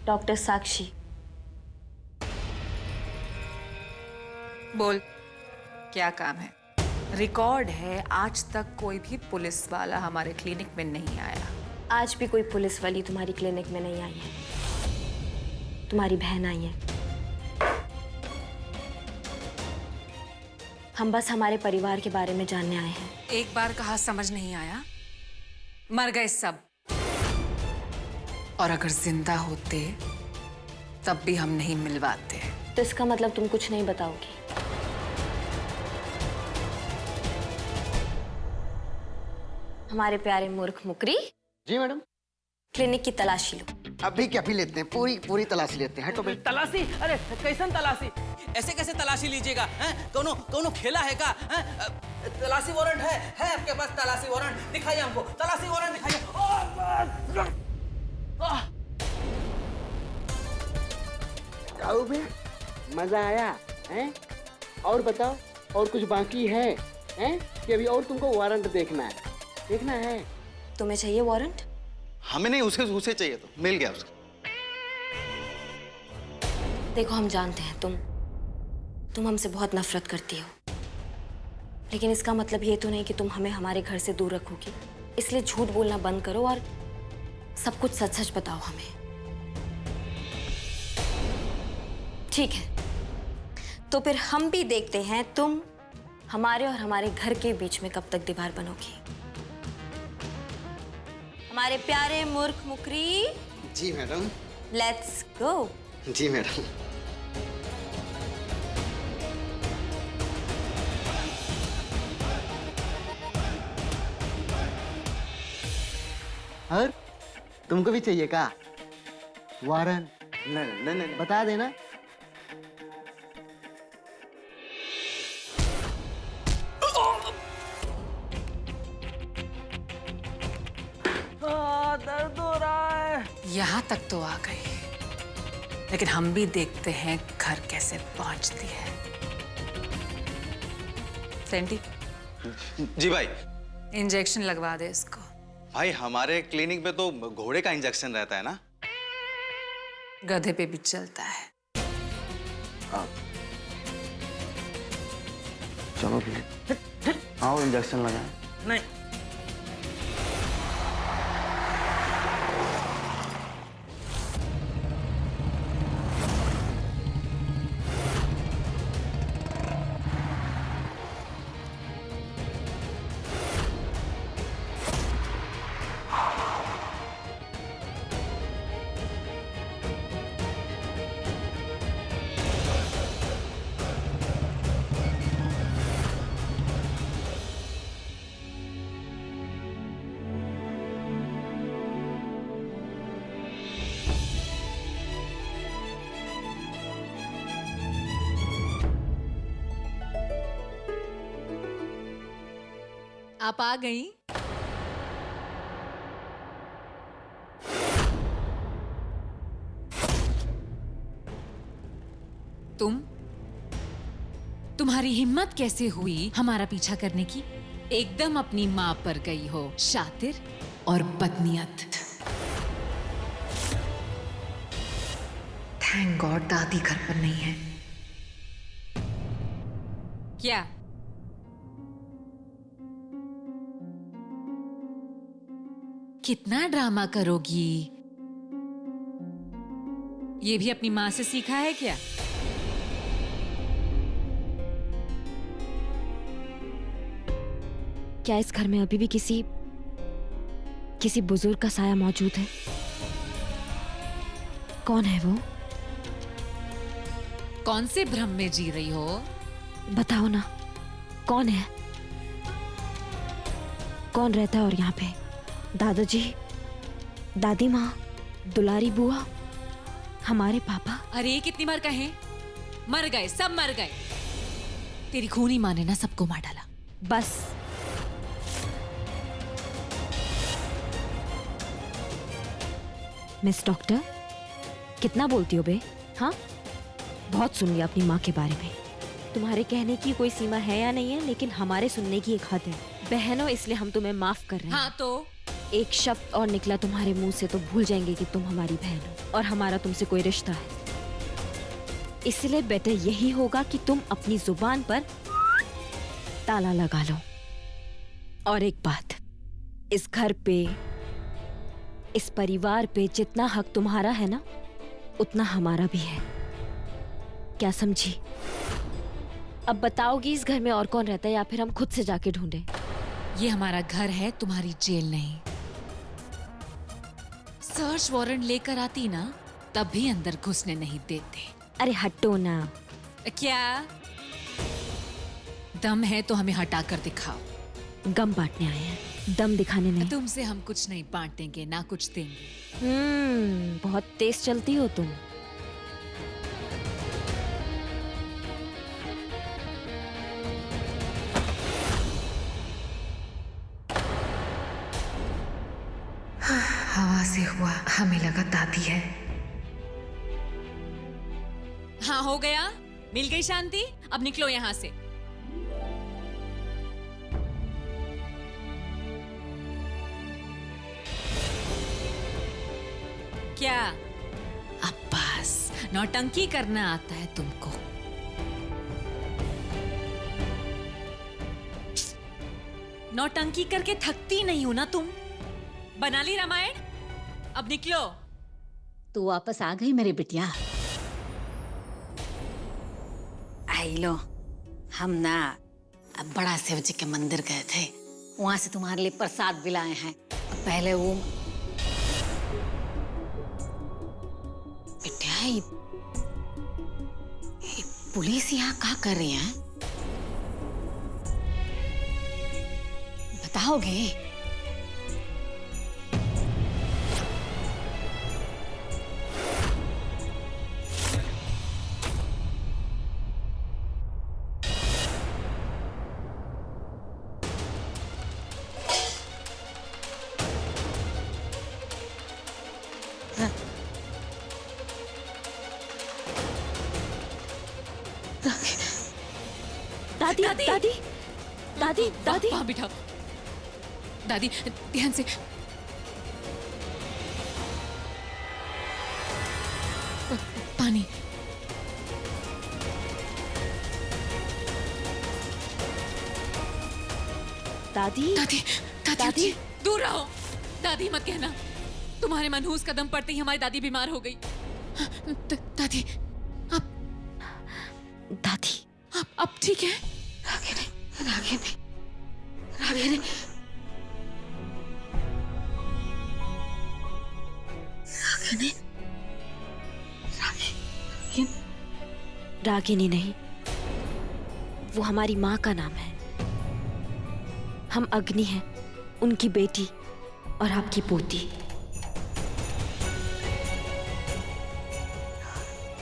Doctor साक्षी। बोल, क्या काम है? रिकॉर्ड है, आज तक कोई भी पुलिस वाला हमारे क्लिनिक में नहीं आया। आज भी कोई पुलिस वाली तुम्हारी क्लिनिक में नहीं आई है, तुम्हारी बहन आई है। हम बस हमारे परिवार के बारे में जानने आए हैं। एक बार कहा समझ नहीं आया? मर गए सब। और अगर जिंदा होते तब भी हम नहीं मिलवाते। तो इसका मतलब तुम कुछ नहीं बताओगी? हमारे प्यारे मूर्ख मुकरी। जी मैडम। क्लिनिक की तलाशी लो। अभी क्या भी लेते हैं, पूरी तलाशी लेते हैं। हटो भाई। तलाशी? अरे कैसन तलाशी? ऐसे कैसे तलाशी लीजिएगा? हैं? कोनो खेला है का? हैं? तलाशी वारंट है आपके पास? तलाशी वारंट दिखाइए हमको, तलाशी वारंट दिखाइए। आओ बे, मजा आया हैं? और बताओ, और कुछ बाकी है हैं? कि अभी और तुमको वारंट देखना है? तुम्हें चाहिए वारंट? हमें नहीं, उसे चाहिए, तो मिल गया उसको। देखो, हम जानते हैं तुम हमसे बहुत नफरत करती हो, लेकिन इसका मतलब ये तो नहीं कि तुम हमें हमारे घर से दूर रखोगी। इसलिए झूठ बोलना बंद करो और सब कुछ सच सच बताओ हमें। ठीक है, तो फिर हम भी देखते हैं तुम हमारे और हमारे घर के बीच में कब तक दीवार बनोगी। हमारे प्यारे मूर्ख मुकरी। जी मैडम। Let's go. जी मैडम। और तुमको भी चाहिए का वारंट? नहीं, बता देना। दर्द हो रहा है। यहाँ तक तो आ गई, लेकिन हम भी देखते हैं घर कैसे पहुंचती है। सेंटी, जी भाई। इंजेक्शन लगवा दे इसको। भाई हमारे क्लिनिक में तो घोड़े का इंजेक्शन रहता है ना। गधे पे भी चलता है। चलो भी आओ, इंजेक्शन लगाएं। नहीं, आप आ गई? तुम्हारी हिम्मत कैसे हुई हमारा पीछा करने की? एकदम अपनी मां पर गई हो, शातिर और बदनीयत। थैंक गॉड दादी घर पर नहीं है। क्या कितना ड्रामा करोगी? ये भी अपनी मां से सीखा है क्या? क्या इस घर में अभी भी किसी बुजुर्ग का साया मौजूद है? कौन है वो? कौन से भ्रम में जी रही हो? बताओ ना, कौन है? कौन रहता है और यहाँ पे? दादाजी, दादी माँ, दुलारी बुआ, हमारे पापा? अरे कितनी बार कहें, मर गए, सब मर गए। तेरी खूनी माँ ने ना सबको मार डाला। बस। मिस डॉक्टर, कितना बोलती हो बे? हाँ, बहुत सुन लिया अपनी माँ के बारे में। तुम्हारे कहने की कोई सीमा है या नहीं है, लेकिन हमारे सुनने की एक हद है। बहनों, इसलिए हम तुम्हें माफ कर रहे हैं। हाँ तो एक शब्द और निकला तुम्हारे मुंह से तो भूल जाएंगे कि तुम हमारी बहन हो और हमारा तुमसे कोई रिश्ता है। इसलिए बेटर यही होगा कि तुम अपनी जुबान पर ताला लगा लो। और एक बात, इस घर पे, इस परिवार पे जितना हक तुम्हारा है ना, उतना हमारा भी है। क्या समझी? अब बताओगी इस घर में और कौन रहता है या फिर हम खुद से जाके ढूंढें? ये हमारा घर है, तुम्हारी जेल नहीं। सर्च वारंट लेकर आती ना, तब भी अंदर घुसने नहीं देते। अरे हटो ना। क्या दम है तो हमें हटा कर दिखाओ। गम बांटने आए हैं, दम दिखाने नहीं। तुमसे हम कुछ नहीं बांटेंगे, ना कुछ देंगे। बहुत तेज चलती हो तुम। हवा से हुआ, हमें लगा दादी है। हाँ, हो गया, मिल गई शांति। अब निकलो यहाँ से। क्या अब बस नौटंकी करना आता है तुमको? नौटंकी करके थकती नहीं हो ना तुम? बना ली रामायण? अब निकलो। तू वापस आ गई मेरी बिटिया। आई लो, हम ना अब बड़ा शिव जी के मंदिर गए थे, वहां से तुम्हारे लिए प्रसाद भी लाए हैं। पहले वो बिटिया, ये पुलिस यहाँ क्या कर रही है? बताओगे? दादी दादी दादी दादी दादी। वहाँ बिठाओ। दादी ध्यान से। पानी। दादी दादी दादी दादी। दूर रहो। दादी मत कहना। तुम्हारे मनहूस कदम पड़ते ही हमारी दादी बीमार हो गई। दादी दादी अब ठीक है? रागिनी, रागिनी, रागिनी, रागिनी, रागिनी, रागिनी नहीं, वो हमारी माँ का नाम है। हम अग्नि हैं, उनकी बेटी और आपकी पोती।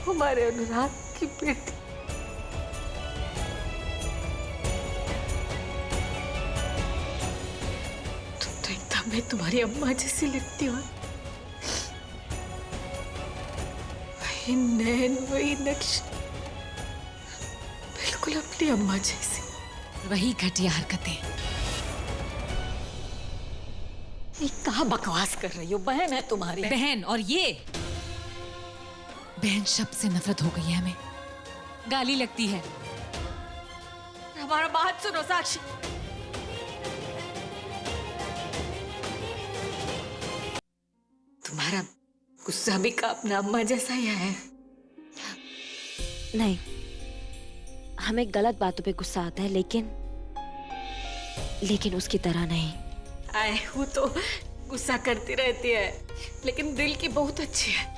हमारे अनुराग की बेटी। तुम तो एकदम में तुम्हारी अम्मा जैसी लगती हो। वही नैन, वही नक्श, बिल्कुल अपनी अम्मा जैसी। वही घटिया हरकतें। ये कहाँ बकवास कर रही हो? बहन है तुम्हारी। बहन, और ये बहन शब्द से नफरत हो गई है हमें। गाली लगती है। हमारा बात सुनो साक्षी। तुम्हारा गुस्सा भी का अपना अम्मा जैसा ही है। नहीं, हमें गलत बातों पे गुस्सा आता है, लेकिन उसकी तरह नहीं। आए वो तो गुस्सा करती रहती है, लेकिन दिल की बहुत अच्छी है।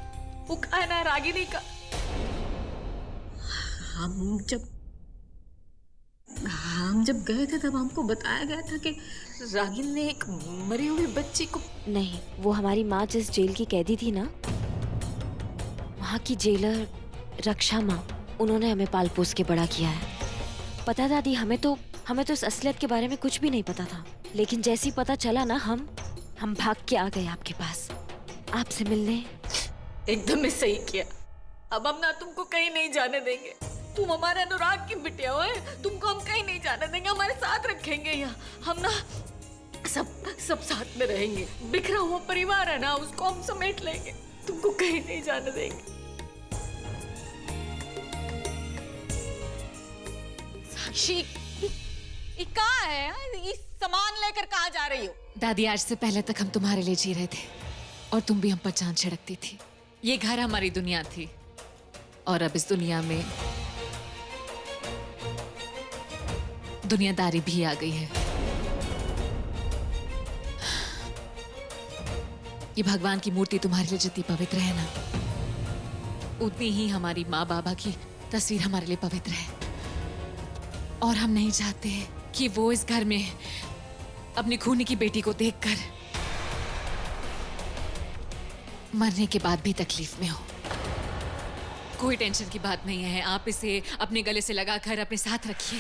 वो कहा ना रागिनी का, हम जब गए थे तब हमको बताया गया था कि रागिनी ने एक मरी हुई बच्ची को। नहीं, वो हमारी माँ जिस जेल की कैदी थी ना, वहाँ की जेलर रक्षा माँ, उन्होंने हमें पाल पोस के बड़ा किया है। पता दादी, हमें तो इस असलियत के बारे में कुछ भी नहीं पता था, लेकिन जैसे ही पता चला ना, हम भाग के आ गए आपके पास, आपसे मिलने। एकदम में सही किया। अब हम ना तुमको कहीं नहीं जाने देंगे। तुम हमारे अनुराग की बिटिया हो, तुमको हम कहीं नहीं जाने देंगे। हमारे साथ रखेंगे यहाँ। हम ना सब साथ में रहेंगे। बिखरा हुआ परिवार है ना, उसको हम समेट लेंगे, तुमको कहीं नहीं जाने देंगे। साक्षी, ये कहाँ है? ये सामान लेकर कहाँ जा रही हो? दादी, आज से पहले तक हम तुम्हारे लिए जी रहे थे और तुम भी हम पर चांद छिड़कती थी। ये घर हमारी दुनिया थी और अब इस दुनिया में दुनियादारी भी आ गई है। ये भगवान की मूर्ति तुम्हारे लिए जितनी पवित्र है ना, उतनी ही हमारी माँ बाबा की तस्वीर हमारे लिए पवित्र है। और हम नहीं चाहते कि वो इस घर में अपनी खूनी की बेटी को देखकर मरने के बाद भी तकलीफ में हो। कोई टेंशन की बात नहीं है, आप इसे अपने गले से लगाकर अपने साथ रखिए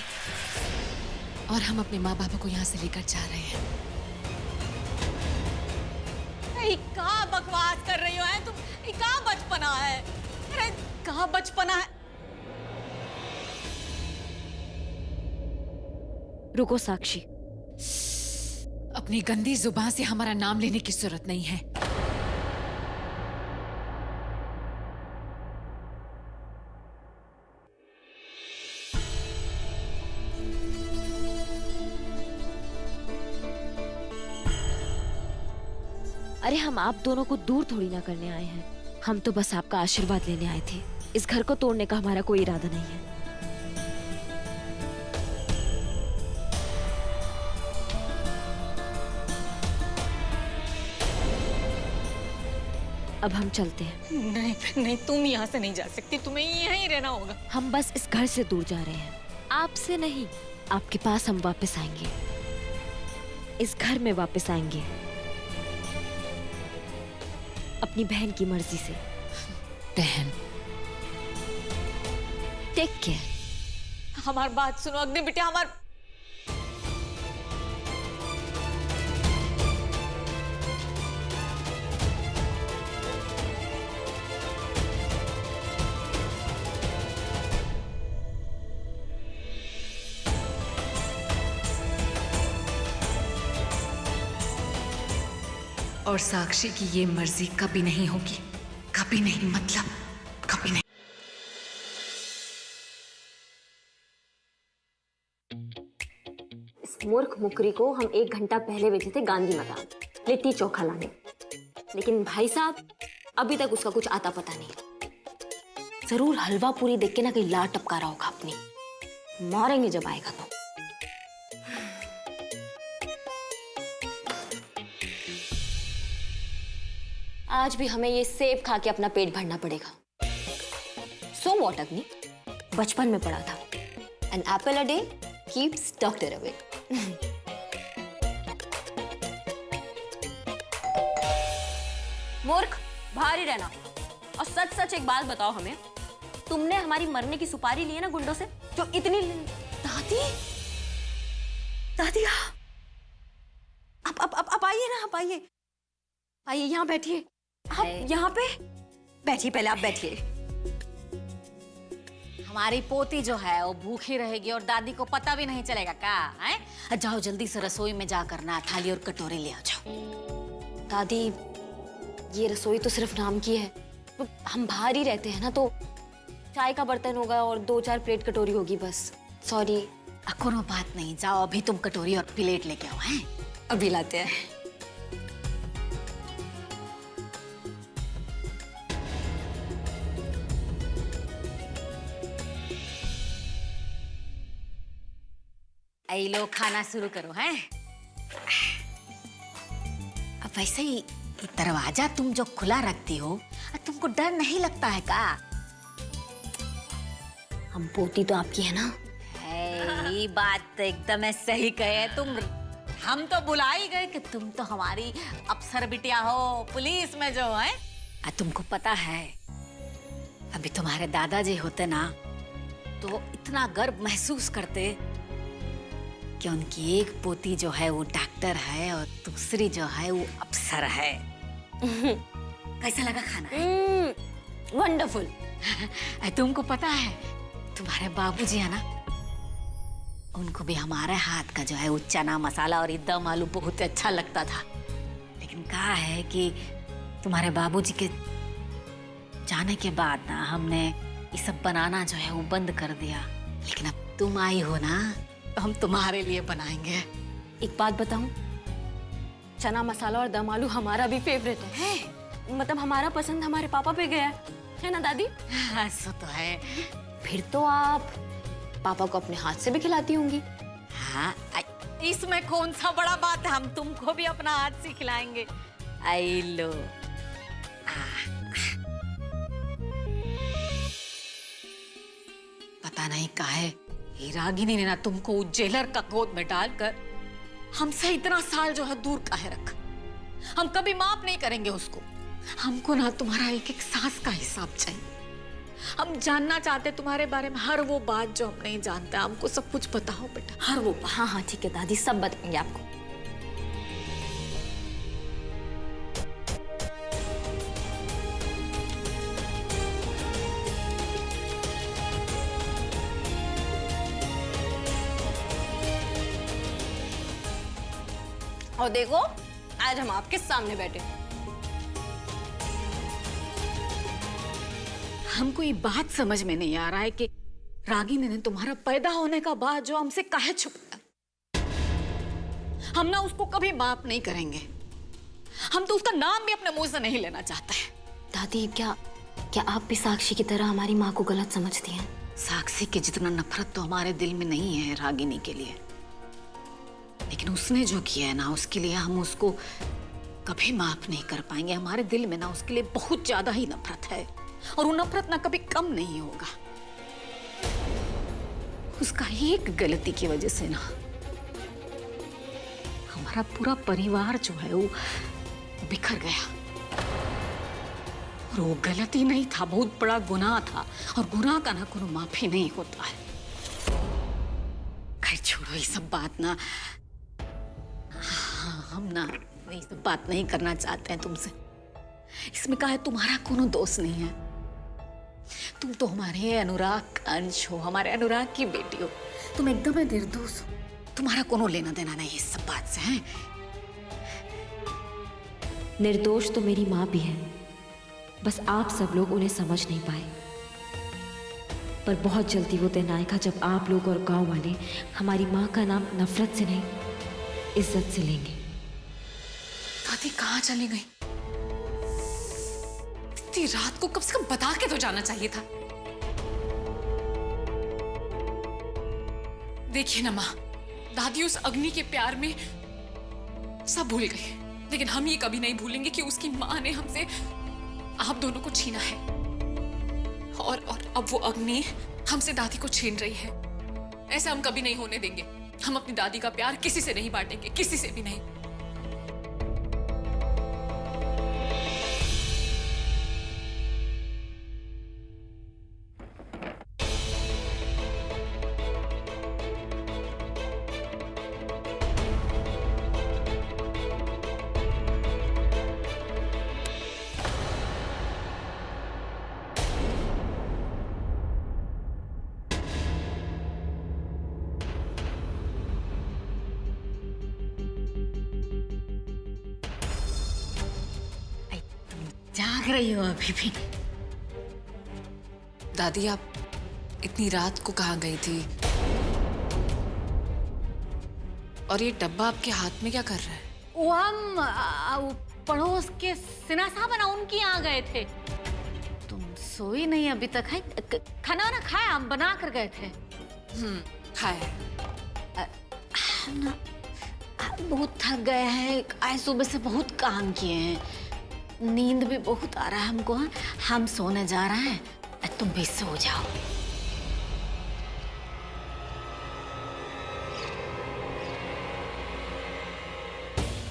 और हम अपने माँ बाबा को यहाँ से लेकर जा रहे हैं। ये कहाँ बकवास कर रही हो तुम? ये कहाँ बचपना है? अरे कहाँ बचपना है? रुको साक्षी, अपनी गंदी जुबान से हमारा नाम लेने की जरूरत नहीं है। अरे हम आप दोनों को दूर थोड़ी ना करने आए हैं, हम तो बस आपका आशीर्वाद लेने आए थे। इस घर को तोड़ने का हमारा कोई इरादा नहीं है। अब हम चलते हैं। नहीं नहीं, तुम यहाँ से नहीं जा सकती, तुम्हें यहीं रहना होगा। हम बस इस घर से दूर जा रहे हैं, आपसे नहीं। आपके पास हम वापस आएंगे, इस घर में वापस आएंगे, अपनी बहन की मर्जी से। बहन, टेक केयर। हमारी बात सुनो अग्नि बेटे, हमार और साक्षी की ये मर्जी कभी नहीं होगी, कभी नहीं, मतलब कभी नहीं। इस मूर्ख मुकरी को हम 1 घंटा पहले भेजे थे गांधी मैदान लिट्टी चोखा लाने, लेकिन भाई साहब अभी तक उसका कुछ आता पता नहीं। जरूर हलवा पूरी देख के ना कहीं लार टपका रहा होगा अपनी। मारेंगे जब आएगा तो। आज भी हमें ये सेब खा के अपना पेट भरना पड़ेगा। सो व्हाट अग्नि, बचपन में पढ़ा था, an apple a day keeps doctor away. मूर्ख, बाहर ही रहना। और सच सच एक बात बताओ हमें, तुमने हमारी मरने की सुपारी ली है ना गुंडों से, जो इतनी। दादी, दादी आप आइए ना, आप आइए, आइए यहाँ बैठिए। आप यहाँ पे बैठिए, पहले आप बैठिए। हमारी पोती जो है वो भूखी रहेगी और दादी को पता भी नहीं चलेगा क्या है? जाओ जल्दी से रसोई में जाकर ना थाली और कटोरे ले आ जाओ। दादी, ये रसोई तो सिर्फ नाम की है, हम बाहर ही रहते हैं ना, तो चाय का बर्तन होगा और 2-4 प्लेट कटोरी होगी बस। सॉरी। कोनो बात नहीं, जाओ अभी तुम कटोरी और प्लेट लेके आओ। हैं अभी लाते हैं। आई लो, खाना शुरू करो। हैं अब वैसे ही ये दरवाजा तुम जो खुला रखती हो, तुमको डर नहीं लगता है का? हम पोती तो आपकी है ना। ये बात तो एकदम सही कहे तुम। हम तो भुला ही गए कि तुम तो हमारी अफसर बिटिया हो, पुलिस में जो है। तुमको पता है, अभी तुम्हारे दादाजी होते ना तो इतना गर्व महसूस करते कि उनकी एक पोती जो है वो डॉक्टर है और दूसरी जो है वो अफसर है। कैसा लगा खाना? वंडरफुल। तुमको पता है, तुम्हारे बाबूजी है ना, उनको भी हमारे हाथ का जो है वो चना मसाला और ये दम आलू बहुत अच्छा लगता था। लेकिन कहा है कि तुम्हारे बाबूजी के जाने के बाद ना हमने ये सब बनाना जो है वो बंद कर दिया। लेकिन अब तुम आई हो ना, तो हम तुम्हारे लिए बनाएंगे। एक बात बताऊं, चना मसाला और दम आलू हमारा भी फेवरेट है। मतलब हमारा पसंद हमारे पापा पे गया है ना दादी? ऐसा तो है। फिर तो आप पापा को अपने हाथ से भी खिलाती होंगी। हाँ, इसमें कौन सा बड़ा बात है, हम तुमको भी अपना हाथ से खिलाएंगे। आई लो। पता नहीं काहे ये रागिनी ने ना तुमको उस जेलर का गोद में डालकर हमसे इतना साल जो है दूर काहे रखा। हम कभी माफ नहीं करेंगे उसको। हमको ना तुम्हारा एक एक सांस का हिसाब चाहिए। हम जानना चाहते तुम्हारे बारे में हर वो बात जो हम नहीं जानते। हमको सब कुछ बताओ बेटा, हर वो बात। हाँ हाँ ठीक है दादी, सब बताएंगे आपको। और देखो आज हम आपके सामने बैठे। हमको ये बात समझ में नहीं आ रहा है कि रागिनी ने तुम्हारा पैदा होने का बाद जो हमसे काहे छुपाया। हम ना उसको कभी माफ नहीं करेंगे। हम तो उसका नाम भी अपने मुंह से नहीं लेना चाहते हैं। दादी क्या आप भी साक्षी की तरह हमारी माँ को गलत समझती हैं? साक्षी के जितना नफरत तो हमारे दिल में नहीं है रागिनी के लिए, लेकिन उसने जो किया है ना उसके लिए हम उसको कभी माफ नहीं कर पाएंगे। हमारे दिल में ना उसके लिए बहुत ज्यादा ही नफरत है और वो नफरत ना कभी कम नहीं होगा। उसका एक गलती की वजह से ना हमारा पूरा परिवार जो है वो बिखर गया। और वो गलती नहीं था, बहुत बड़ा गुनाह था और गुनाह का ना कोनो माफी नहीं होता है। खैर छोड़ो ये सब बात ना। हम ना ये सब बात नहीं करना चाहते हैं तुमसे। इसमें कहा है तुम्हारा कोनो दोष नहीं है। तुम तो हमारे अनुराग का अंश हो, हमारे अनुराग की बेटी हो। तुम एकदम निर्दोष हो। तुम्हारा कोनो लेना देना नहीं इस सब बात से है। निर्दोष तो मेरी माँ भी है, बस आप सब लोग उन्हें समझ नहीं पाए। पर बहुत जल्दी वो दिन आएगा जब आप लोग और गांव वाले हमारी माँ का नाम नफरत से नहीं इज्जत से लेंगे। दादी कहाँ चली गई? इतनी रात को कम से कम बता के तो जाना चाहिए था। देखिए ना माँ, दादी उस अग्नि के प्यार में सब भूल गई, लेकिन हम ये कभी नहीं भूलेंगे कि उसकी माँ ने हमसे आप दोनों को छीना है। और अब वो अग्नि हमसे दादी को छीन रही है। ऐसा हम कभी नहीं होने देंगे। हम अपनी दादी का प्यार किसी से नहीं बांटेंगे, किसी से भी नहीं। जाग रही हो अभी भी? दादी आप इतनी रात को कहाँ गई थी? और ये डब्बा आपके हाथ में क्या कर रहा है? वो हम वो पड़ोस के सिन्हा साहब है ना, उनकी यहाँ गए थे। तुम सोई नहीं अभी तक है? खाना ना खाया, हम बना कर गए थे। खाए। हम ना बहुत थक गए हैं, आज सुबह से बहुत काम किए हैं, नींद भी बहुत आ रहा है हमको। हम सोने जा रहे हैं, तुम भी सो जाओ।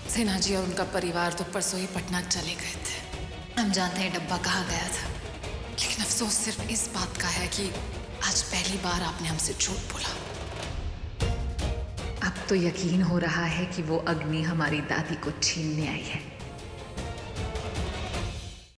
सिन्हा जी और उनका परिवार तो परसों ही पटना चले गए थे। हम जानते हैं डब्बा कहाँ गया था, लेकिन अफसोस सिर्फ इस बात का है कि आज पहली बार आपने हमसे झूठ बोला। अब तो यकीन हो रहा है कि वो अग्नि हमारी दादी को छीनने आई है।